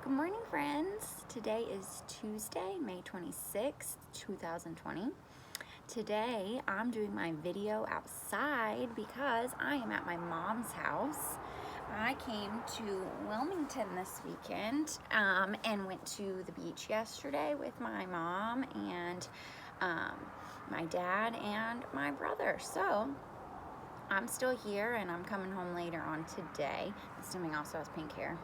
Good morning, friends. Today is Tuesday, May 26th, 2020. Today, I'm doing my video outside because I am at my mom's house. I came to Wilmington this weekend and went to the beach yesterday with my mom and my dad and my brother. So, I'm still here and I'm coming home later on today. This Timmy also has pink hair.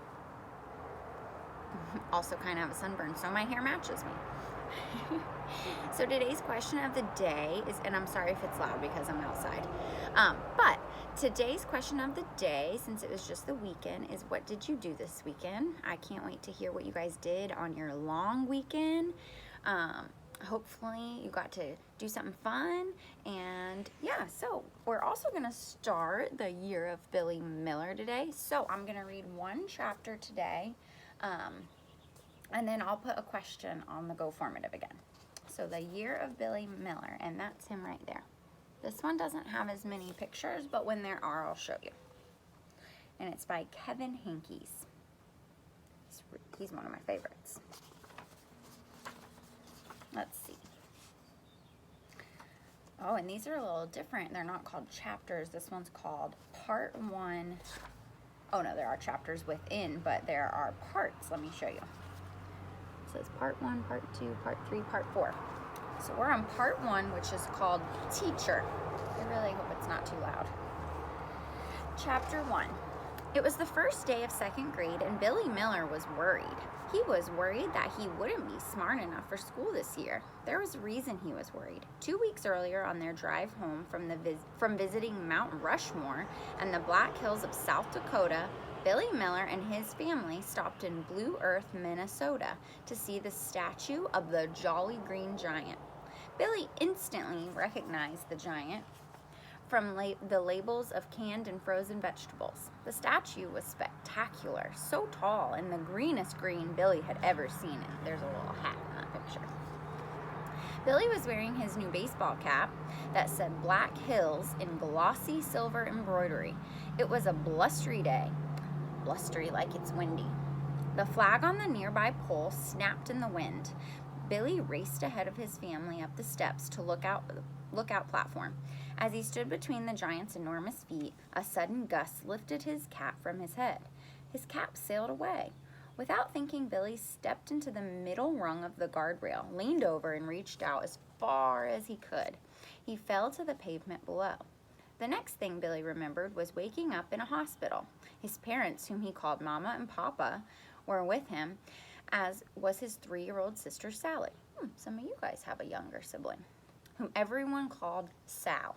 Also kind of have a sunburn, so my hair matches me. So today's question of the day is, and I'm sorry if it's loud because I'm outside, but today's question of the day, since it was just the weekend, is what did you do this weekend? I can't wait to hear what you guys did on your long weekend. Hopefully you got to do something fun, and yeah, so we're also going to start the year of Billy Miller today. So I'm going to read one chapter today, and then I'll put a question on the Go Formative again. So the year of Billy Miller, and that's him right there. This one doesn't have as many pictures, but when there are, I'll show you. And it's by Kevin Henkes. He's one of my favorites. Let's see. Oh, and these are a little different. They're not called chapters. This one's called Part 1. Oh no, there are chapters within, but there are parts. Let me show you. It says Part 1, Part 2, Part 3, Part 4. So we're on Part 1, which is called Teacher. I really hope it's not too loud. Chapter 1. It was the first day of second grade, and Billy Miller was worried. He was worried that he wouldn't be smart enough for school this year. There was a reason he was worried. 2 weeks earlier, on their drive home from visiting Mount Rushmore and the Black Hills of South Dakota, Billy Miller and his family stopped in Blue Earth, Minnesota to see the statue of the Jolly Green Giant. Billy instantly recognized the giant from the labels of canned and frozen vegetables. The statue was spectacular, so tall and the greenest green Billy had ever seen it. There's a little hat in that picture. Billy was wearing his new baseball cap that said Black Hills in glossy silver embroidery. It was a blustery day. Blustery like it's windy. The flag on the nearby pole snapped in the wind. Billy raced ahead of his family up the steps to lookout platform. As he stood between the giant's enormous feet, a sudden gust lifted his cap from his head. His cap sailed away. Without thinking, Billy stepped into the middle rung of the guardrail, leaned over, and reached out as far as he could. He fell to the pavement below. The next thing Billy remembered was waking up in a hospital. His parents, whom he called Mama and Papa, were with him, as was his 3-year-old sister Sally. Some of you guys have a younger sibling, whom everyone called Sal.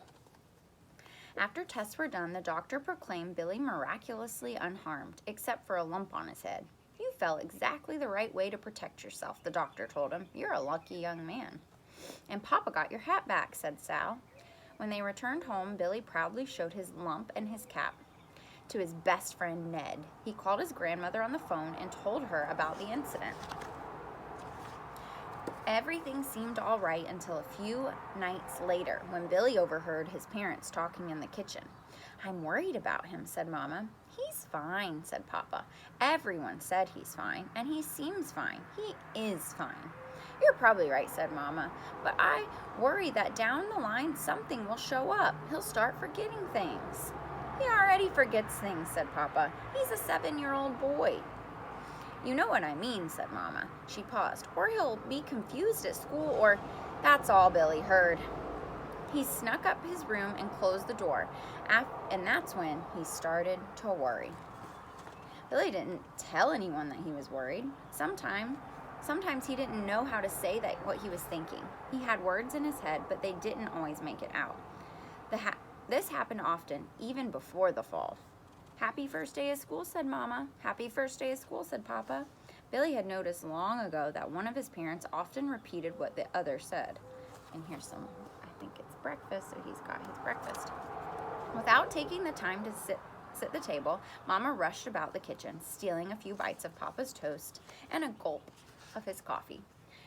After tests were done, the doctor proclaimed Billy miraculously unharmed, except for a lump on his head. You fell exactly the right way to protect yourself, the doctor told him. You're a lucky young man. And Papa got your hat back, said Sal. When they returned home, Billy proudly showed his lump and his cap to his best friend Ned. He called his grandmother on the phone and told her about the incident. Everything seemed all right until a few nights later, when Billy overheard his parents talking in the kitchen. I'm worried about him, said Mama. He's fine, said Papa. Everyone said he's fine, and he seems fine. He is fine. You're probably right, said Mama, but I worry that down the line something will show up. He'll start forgetting things. He already forgets things, said Papa. He's a 7-year-old boy. You know what I mean, said Mama. She paused. Or he'll be confused at school, or... That's all Billy heard. He snuck up his room and closed the door, and that's when he started to worry. Billy didn't tell anyone that he was worried. Sometimes he didn't know how to say what he was thinking. He had words in his head, but they didn't always make it out. This happened often, even before the fall. Happy first day of school, said Mama. Happy first day of school, said Papa. Billy had noticed long ago that one of his parents often repeated what the other said. And here's some, I think it's breakfast, so he's got his breakfast. Without taking the time to sit at the table, Mama rushed about the kitchen, stealing a few bites of Papa's toast and a gulp of his coffee.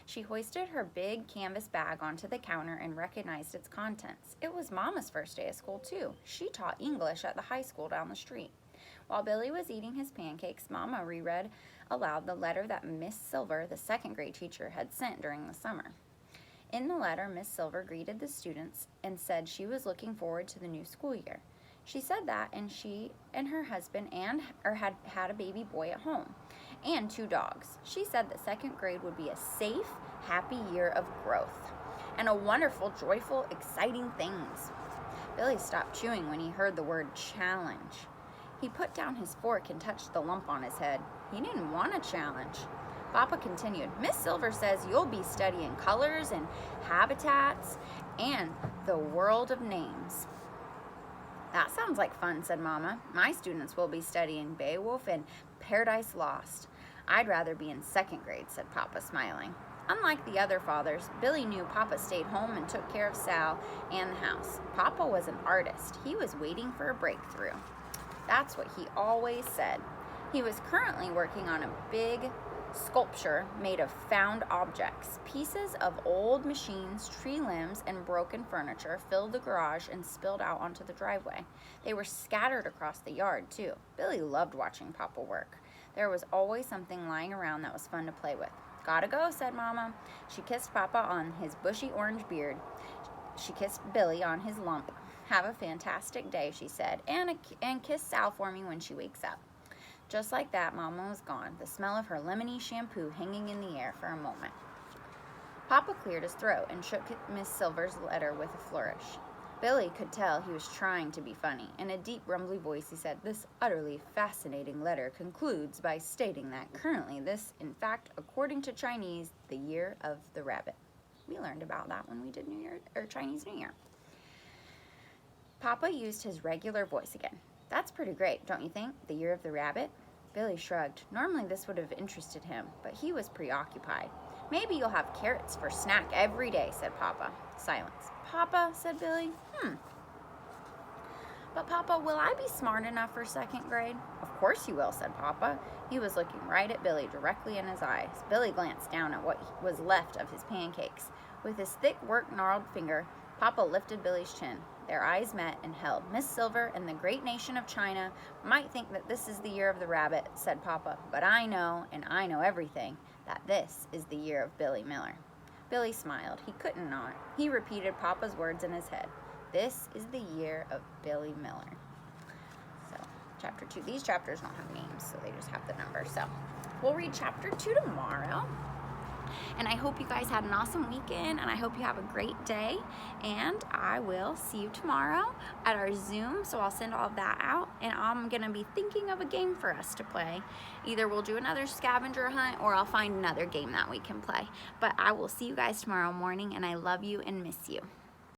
She hoisted her big canvas bag onto the counter and recognized its contents. It was Mama's first day of school, too. She taught English at the high school down the street. While Billy was eating his pancakes, Mama reread aloud the letter that Miss Silver, the second grade teacher, had sent during the summer. In the letter, Miss Silver greeted the students and said she was looking forward to the new school year. She said that, and she and her husband had a baby boy at home and 2 dogs. She said that second grade would be a safe, happy year of growth and a wonderful, joyful, exciting things. Billy stopped chewing when he heard the word challenge. He put down his fork and touched the lump on his head. He didn't want a challenge. Papa continued, Miss Silver says you'll be studying colors and habitats and the world of names. That sounds like fun, said Mama. My students will be studying Beowulf and Paradise Lost. I'd rather be in second grade, said Papa, smiling. Unlike the other fathers, Billy knew Papa stayed home and took care of Sal and the house. Papa was an artist. He was waiting for a breakthrough. That's what he always said. He was currently working on a big sculpture made of found objects. Pieces of old machines, tree limbs, and broken furniture filled the garage and spilled out onto the driveway. They were scattered across the yard, too. Billy loved watching Papa work. There was always something lying around that was fun to play with. Gotta go, said Mama. She kissed Papa on his bushy orange beard. She kissed Billy on his lump. Have a fantastic day, she said, and kiss Sal for me when she wakes up. Just like that, Mama was gone, the smell of her lemony shampoo hanging in the air for a moment. Papa cleared his throat and shook Miss Silver's letter with a flourish. Billy could tell he was trying to be funny. In a deep, rumbly voice, he said, This utterly fascinating letter concludes by stating that currently this, in fact, according to Chinese, the year of the rabbit. We learned about that when we did Chinese New Year. Papa used his regular voice again. That's pretty great, don't you think? The year of the rabbit? Billy shrugged. Normally this would have interested him, but he was preoccupied. Maybe you'll have carrots for snack every day, said Papa. Silence. Papa, said Billy. But Papa, will I be smart enough for second grade? Of course you will, said Papa. He was looking right at Billy, directly in his eyes. Billy glanced down at what was left of his pancakes. With his thick, work-gnarled finger, Papa lifted Billy's chin. Their eyes met and held. Miss Silver and the great nation of China might think that this is the year of the rabbit, said Papa, but I know, and I know everything, that this is the year of Billy Miller. Billy smiled. He couldn't not. He repeated Papa's words in his head. This is the year of Billy Miller. So, chapter 2. These chapters don't have names, so they just have the number. So, we'll read chapter 2 tomorrow. And I hope you guys had an awesome weekend, and I hope you have a great day. And I will see you tomorrow at our Zoom, so I'll send all of that out. And I'm going to be thinking of a game for us to play. Either we'll do another scavenger hunt, or I'll find another game that we can play. But I will see you guys tomorrow morning, and I love you and miss you.